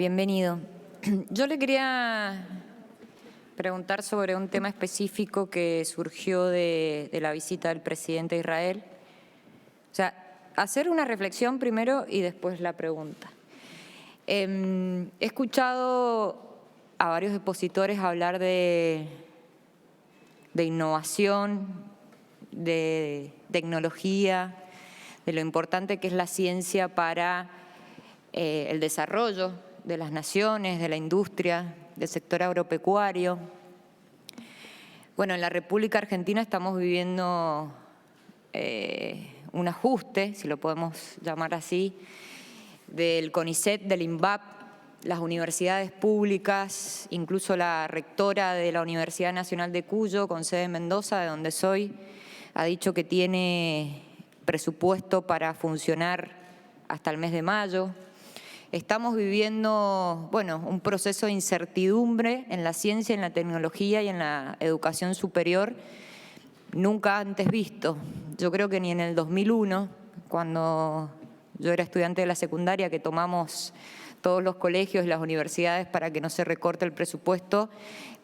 Bienvenido. Yo le quería preguntar sobre un tema específico que surgió de la visita del presidente a Israel. O sea, hacer una reflexión primero y después la pregunta. He escuchado a varios expositores hablar de innovación, de tecnología, de lo importante que es la ciencia para el desarrollo de las naciones, de la industria, del sector agropecuario. Bueno, en la República Argentina estamos viviendo un ajuste, si lo podemos llamar así, del CONICET, del INVAP, las universidades públicas, incluso la rectora de la Universidad Nacional de Cuyo, con sede en Mendoza, de donde soy, ha dicho que tiene presupuesto para funcionar hasta el mes de mayo. Estamos viviendo, bueno, un proceso de incertidumbre en la ciencia, en la tecnología y en la educación superior nunca antes visto. Yo creo que ni en el 2001, cuando yo era estudiante de la secundaria, que tomamos todos los colegios y las universidades para que no se recorte el presupuesto,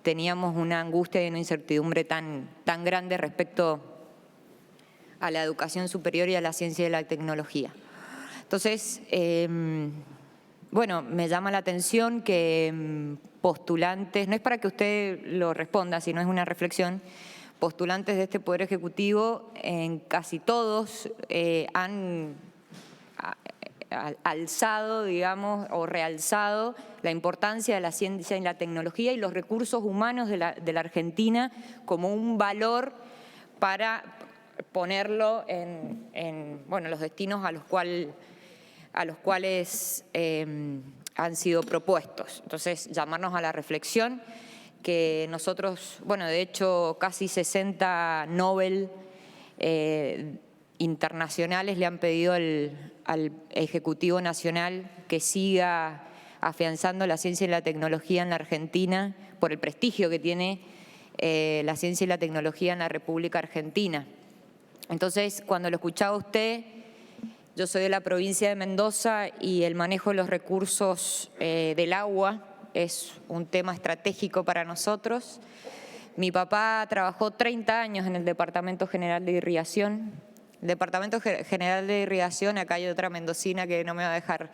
teníamos una angustia y una incertidumbre tan grande respecto a la educación superior y a la ciencia y la tecnología. Entonces, bueno, me llama la atención que postulantes, no es para que usted lo responda, sino es una reflexión, postulantes de este Poder Ejecutivo, en casi todos han alzado, digamos, o realzado la importancia de la ciencia y la tecnología y los recursos humanos de la Argentina como un valor para ponerlo en bueno, los destinos a los cuales han sido propuestos. Entonces, llamarnos a la reflexión, que nosotros, bueno, de hecho, casi 60 Nobel internacionales le han pedido al Ejecutivo Nacional que siga afianzando la ciencia y la tecnología en la Argentina por el prestigio que tiene la ciencia y la tecnología en la República Argentina. Entonces, cuando lo escuchaba usted, yo soy de la provincia de Mendoza y el manejo de los recursos del agua es un tema estratégico para nosotros. Mi papá trabajó 30 años en el Departamento General de Irrigación. El Departamento General de Irrigación, acá hay otra mendocina que no me va a dejar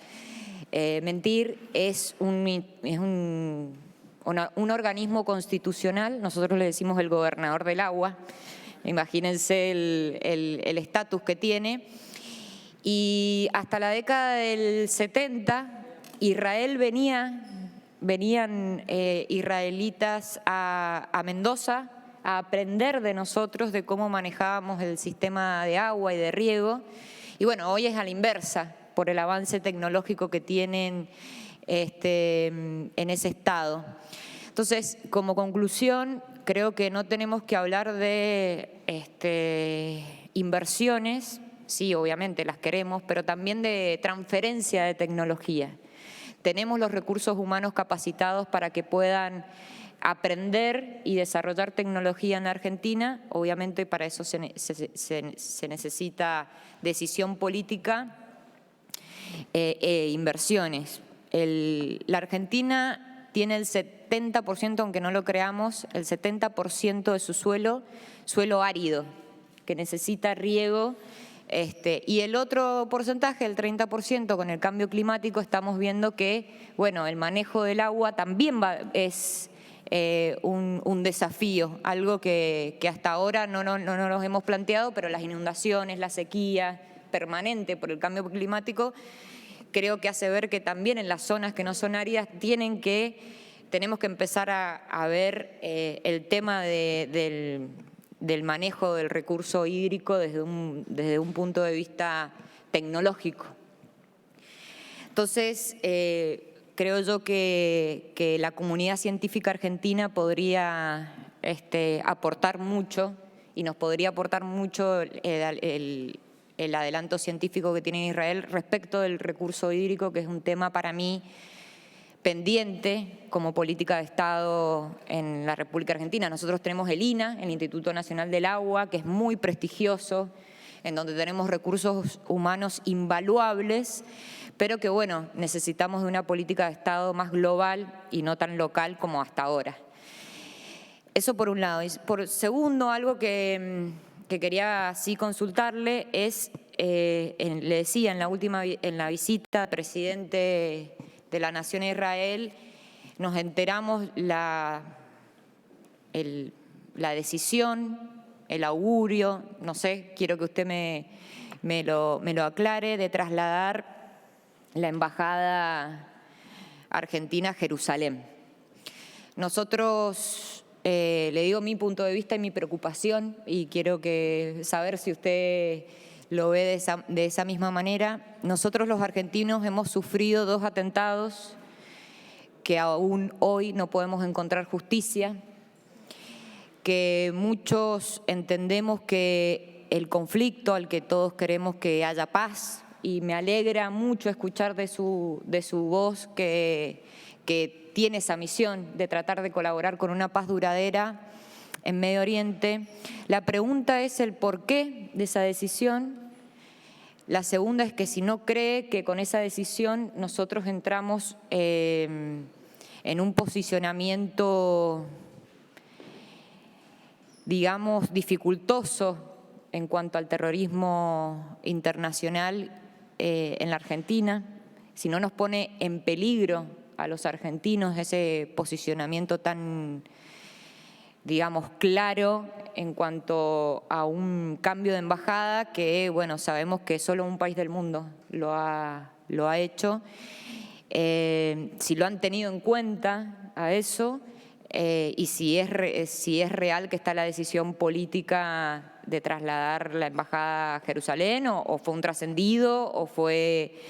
mentir, es un organismo constitucional, nosotros le decimos el gobernador del agua, imagínense el estatus que tiene. Y hasta la década del 70, venían israelitas a Mendoza a aprender de nosotros de cómo manejábamos el sistema de agua y de riego. Y bueno, hoy es a la inversa, por el avance tecnológico que tienen en ese estado. Entonces, como conclusión, creo que no tenemos que hablar de inversiones. Sí, obviamente las queremos, pero también de transferencia de tecnología. Tenemos los recursos humanos capacitados para que puedan aprender y desarrollar tecnología en la Argentina. Obviamente para eso se necesita decisión política e inversiones. La Argentina tiene el 70%, aunque no lo creamos, el 70% de su suelo árido, que necesita riego. Y el otro porcentaje, el 30%, con el cambio climático estamos viendo que, bueno, el manejo del agua también es un desafío, algo que hasta ahora no nos hemos planteado, pero las inundaciones, la sequía permanente por el cambio climático, creo que hace ver que también en las zonas que no son áridas tenemos que empezar a ver el tema del manejo del recurso hídrico desde un punto de vista tecnológico. Entonces, creo yo que la comunidad científica argentina podría aportar mucho y nos podría aportar mucho el adelanto científico que tiene Israel respecto del recurso hídrico, que es un tema para mí pendiente como política de Estado en la República Argentina. Nosotros tenemos el INA, el Instituto Nacional del Agua, que es muy prestigioso, en donde tenemos recursos humanos invaluables, pero que, bueno, necesitamos de una política de Estado más global y no tan local como hasta ahora. Eso por un lado. Y por segundo, algo que quería así consultarle es, le decía en la visita del presidente de la Nación a Israel, nos enteramos la decisión, el augurio, no sé, quiero que usted me lo aclare, de trasladar la embajada argentina a Jerusalén. Nosotros, le digo mi punto de vista y mi preocupación, y quiero saber si usted lo ve de esa misma manera. Nosotros los argentinos hemos sufrido 2 atentados que aún hoy no podemos encontrar justicia, que muchos entendemos que el conflicto al que todos queremos que haya paz, y me alegra mucho escuchar de su voz que tiene esa misión de tratar de colaborar con una paz duradera en Medio Oriente. La pregunta es el porqué de esa decisión. La segunda es que si no cree que con esa decisión nosotros entramos en un posicionamiento, digamos, dificultoso en cuanto al terrorismo internacional en la Argentina, si no nos pone en peligro a los argentinos ese posicionamiento tan, digamos, claro en cuanto a un cambio de embajada que, bueno, sabemos que solo un país del mundo lo ha hecho. Si lo han tenido en cuenta a eso, y si es real que está la decisión política de trasladar la embajada a Jerusalén, o fue un trascendido, o fue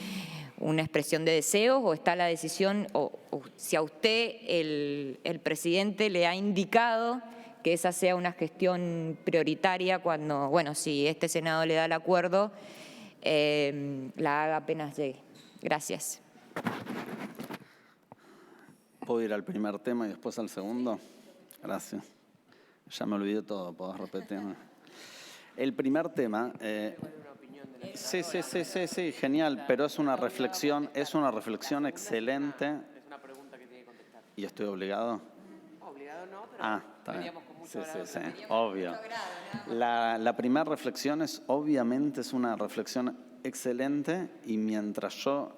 una expresión de deseos, o está la decisión, o si a usted el presidente le ha indicado que esa sea una gestión prioritaria cuando, bueno, si este Senado le da el acuerdo, la haga apenas llegue. Gracias. ¿Puedo ir al primer tema y después al segundo? Gracias. Ya me olvidé todo, ¿podés repetirme? El primer tema… Sí, genial, pero es una reflexión excelente. Es una pregunta que tiene que contestar. ¿Y estoy obligado? Obligado no, pero Está bien. veníamos con mucho Sí, obvio. La primera reflexión obviamente es una reflexión excelente, y mientras yo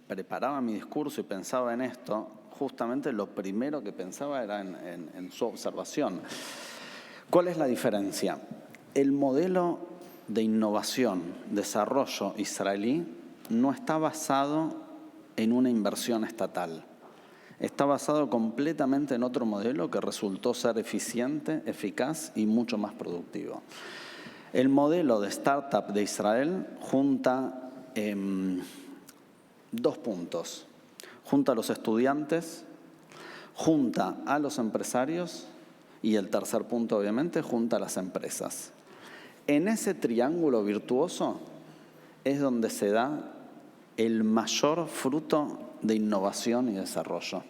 preparaba mi discurso y pensaba en esto, justamente lo primero que pensaba era en su observación. ¿Cuál es la diferencia? El modelo de innovación, desarrollo israelí no está basado en una inversión estatal. Está basado completamente en otro modelo que resultó ser eficiente, eficaz y mucho más productivo. El modelo de startup de Israel junta 2 puntos. Junta a los estudiantes, junta a los empresarios y el tercer punto, obviamente, junta a las empresas. En ese triángulo virtuoso es donde se da el mayor fruto de innovación y desarrollo.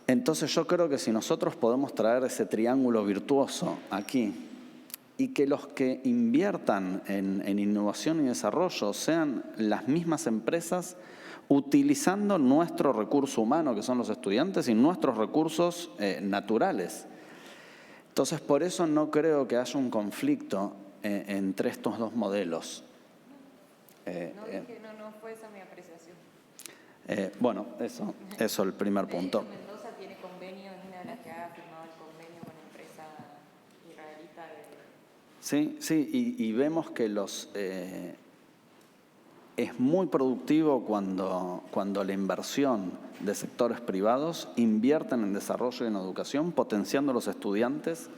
Entonces yo creo que si nosotros podemos traer ese triángulo virtuoso aquí, y que los que inviertan en innovación y desarrollo sean las mismas empresas utilizando nuestro recurso humano, que son los estudiantes, y nuestros recursos naturales. Entonces, por eso no creo que haya un conflicto entre estos 2 modelos. No fue esa mi apreciación. Bueno, eso es el primer punto. Mendoza tiene convenio, es una de las que ha firmado el convenio con la empresa israelita. Sí, y vemos que es muy productivo cuando la inversión de sectores privados invierten en desarrollo y en educación, potenciando a los estudiantes.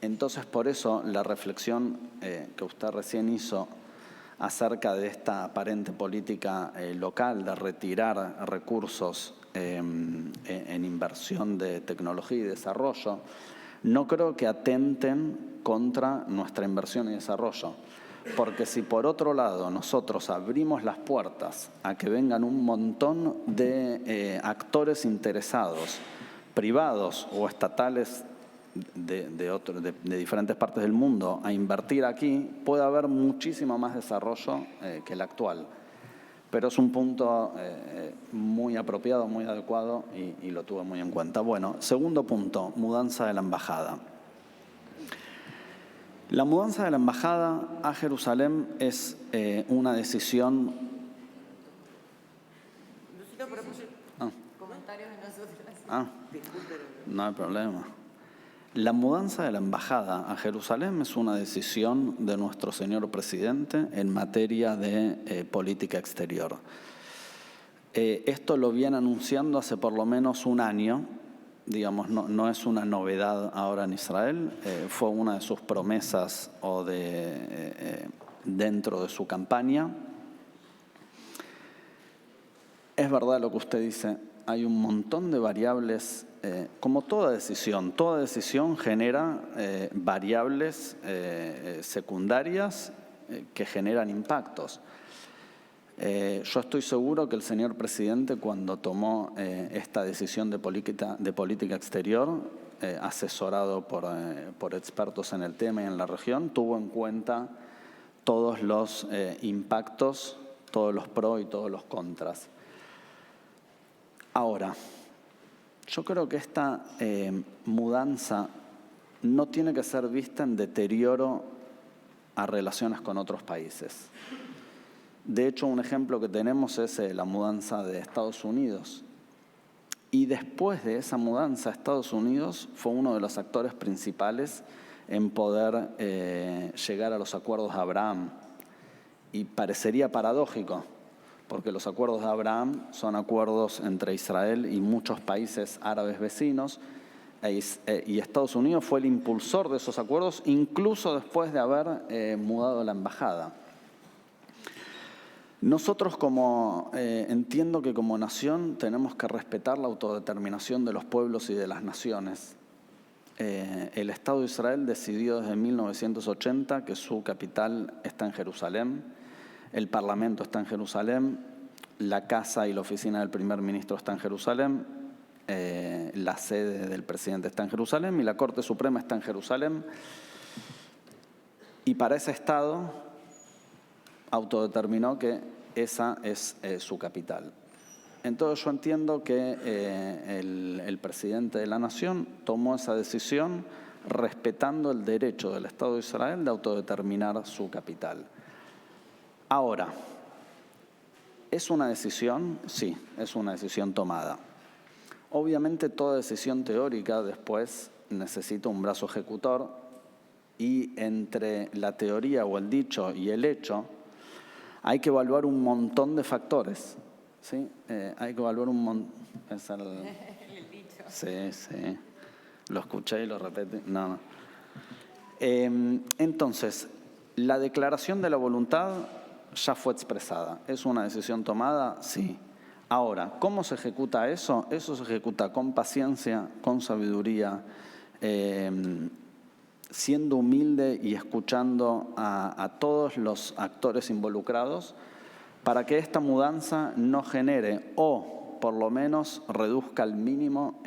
Entonces, por eso la reflexión que usted recién hizo acerca de esta aparente política local de retirar recursos en inversión de tecnología y desarrollo, no creo que atenten contra nuestra inversión y desarrollo. Porque si por otro lado nosotros abrimos las puertas a que vengan un montón de actores interesados, privados o estatales de diferentes partes del mundo a invertir aquí, puede haber muchísimo más desarrollo que el actual. Pero es un punto muy apropiado, muy adecuado y lo tuve muy en cuenta. Bueno, segundo punto, mudanza de la embajada. La mudanza de la embajada a Jerusalén es una decisión... Comentarios de nosotros. No hay problema. La mudanza de la embajada a Jerusalén es una decisión de nuestro señor presidente en materia de política exterior. Esto lo viene anunciando hace por lo menos un año, digamos, no es una novedad ahora en Israel, fue una de sus promesas dentro de su campaña. Es verdad lo que usted dice, hay un montón de variables. Como toda decisión genera variables secundarias que generan impactos. Yo estoy seguro que el señor presidente, cuando tomó esta decisión de política exterior, asesorado por expertos en el tema y en la región, tuvo en cuenta todos los impactos, todos los pros y todos los contras. Ahora, yo creo que esta mudanza no tiene que ser vista en deterioro a relaciones con otros países. De hecho, un ejemplo que tenemos es la mudanza de Estados Unidos. Y después de esa mudanza, Estados Unidos fue uno de los actores principales en poder llegar a los acuerdos de Abraham. Y parecería paradójico, porque los acuerdos de Abraham son acuerdos entre Israel y muchos países árabes vecinos, y Estados Unidos fue el impulsor de esos acuerdos, incluso después de haber mudado la embajada. Nosotros entiendo que como nación tenemos que respetar la autodeterminación de los pueblos y de las naciones. El Estado de Israel decidió desde 1980 que su capital está en Jerusalén. El Parlamento está en Jerusalén, la casa y la oficina del primer ministro está en Jerusalén, la sede del presidente está en Jerusalén y la Corte Suprema está en Jerusalén. Y para ese Estado autodeterminó que esa es su capital. Entonces yo entiendo que el presidente de la nación tomó esa decisión respetando el derecho del Estado de Israel de autodeterminar su capital. Ahora, ¿es una decisión? Sí, es una decisión tomada. Obviamente toda decisión teórica después necesita un brazo ejecutor y entre la teoría o el dicho y el hecho hay que evaluar un montón de factores. ¿Sí? Hay que evaluar un montón... El dicho. Sí. Lo escuché y lo repetí. No. Entonces, la declaración de la voluntad ya fue expresada. ¿Es una decisión tomada? Sí. Ahora, ¿cómo se ejecuta eso? Eso se ejecuta con paciencia, con sabiduría, siendo humilde y escuchando a todos los actores involucrados para que esta mudanza no genere o por lo menos reduzca al mínimo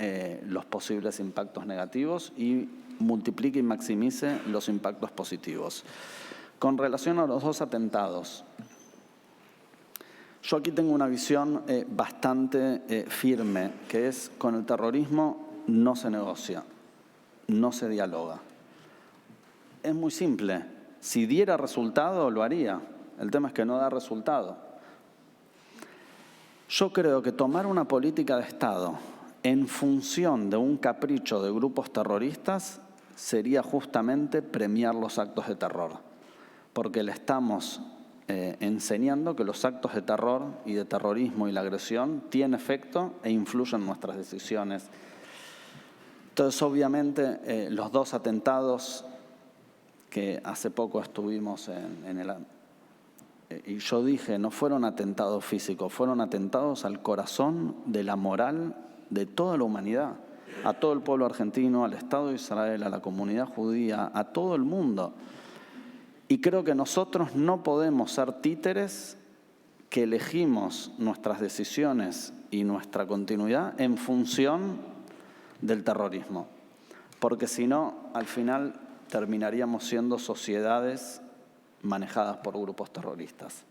los posibles impactos negativos y multiplique y maximice los impactos positivos. Con relación a los dos atentados, yo aquí tengo una visión bastante firme, que es con el terrorismo no se negocia, no se dialoga. Es muy simple, si diera resultado lo haría, el tema es que no da resultado. Yo creo que tomar una política de Estado en función de un capricho de grupos terroristas sería justamente premiar los actos de terror, porque le estamos enseñando que los actos de terror y de terrorismo y la agresión tienen efecto e influyen en nuestras decisiones. Entonces, obviamente, los dos atentados que hace poco estuvimos y yo dije, no fueron atentados físicos, fueron atentados al corazón de la moral de toda la humanidad, a todo el pueblo argentino, al Estado de Israel, a la comunidad judía, a todo el mundo. Y creo que nosotros no podemos ser títeres que elegimos nuestras decisiones y nuestra continuidad en función del terrorismo. porque si no, al final terminaríamos siendo sociedades manejadas por grupos terroristas.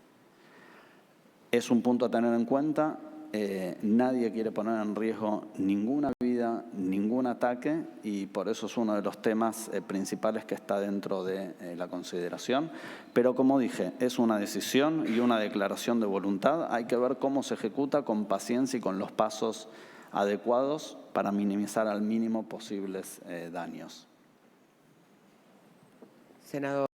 Es un punto a tener en cuenta. Nadie quiere poner en riesgo ninguna vida, ningún ataque, y por eso es uno de los temas principales que está dentro de la consideración. Pero como dije, es una decisión y una declaración de voluntad. Hay que ver cómo se ejecuta con paciencia y con los pasos adecuados para minimizar al mínimo posibles daños. Senador.